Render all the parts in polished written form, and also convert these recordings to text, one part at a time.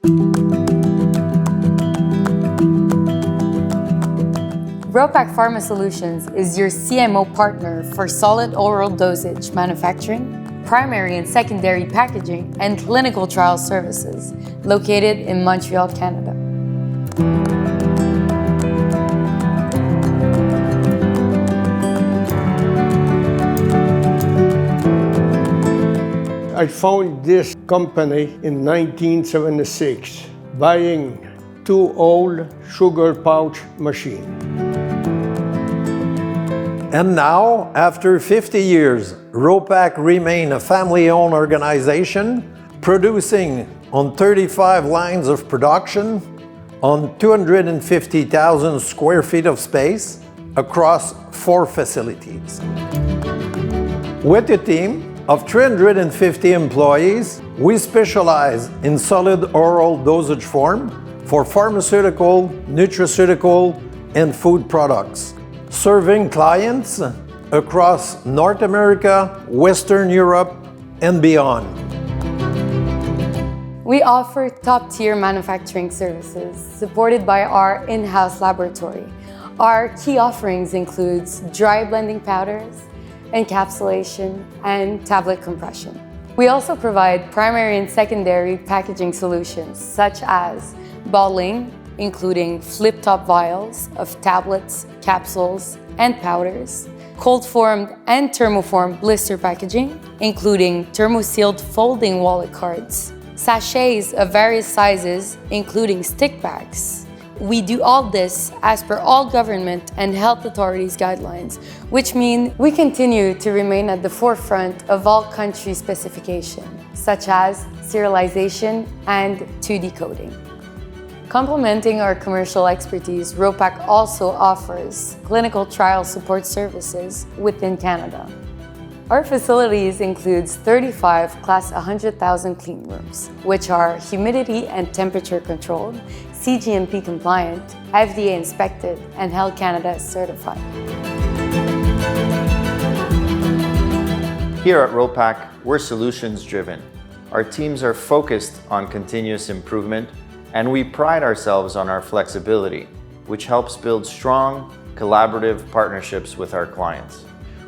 Ropack Pharma Solutions is your CMO partner for solid oral dosage manufacturing, primary and secondary packaging, and clinical trial services, located in Montreal, Canada. I found this company in 1976, buying 2 old sugar pouch machines. And now, after 50 years, Ropack remains a family-owned organization, producing on 35 lines of production, on 250,000 square feet of space, across 4 facilities. With a team of 350 employees, we specialize in solid oral dosage form for pharmaceutical, nutraceutical, and food products, serving clients across North America, Western Europe, and beyond. We offer top-tier manufacturing services supported by our in-house laboratory. Our key offerings include dry blending powders, encapsulation, and tablet compression. We also provide primary and secondary packaging solutions such as bottling, including flip-top vials of tablets, capsules, and powders, cold-formed and thermoformed blister packaging, including thermosealed folding wallet cards, sachets of various sizes, including stick bags. We do all this as per all government and health authorities' guidelines, which mean we continue to remain at the forefront of all country specifications, such as serialization and 2D coding. Complementing our commercial expertise, Ropack also offers clinical trial support services within Canada. Our facilities includes 35 Class 100,000 clean rooms, which are humidity and temperature controlled, CGMP compliant, FDA inspected, and Health Canada certified. Here at Ropack, we're solutions driven. Our teams are focused on continuous improvement, and we pride ourselves on our flexibility, which helps build strong, collaborative partnerships with our clients.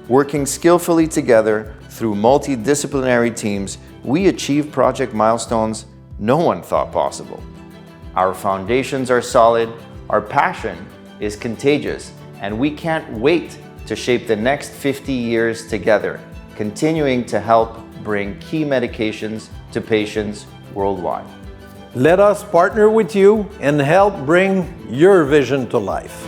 Working skillfully together through multidisciplinary teams, we achieve project milestones no one thought possible. Our foundations are solid, our passion is contagious, and we can't wait to shape the next 50 years together, continuing to help bring key medications to patients worldwide. Let us partner with you and help bring your vision to life.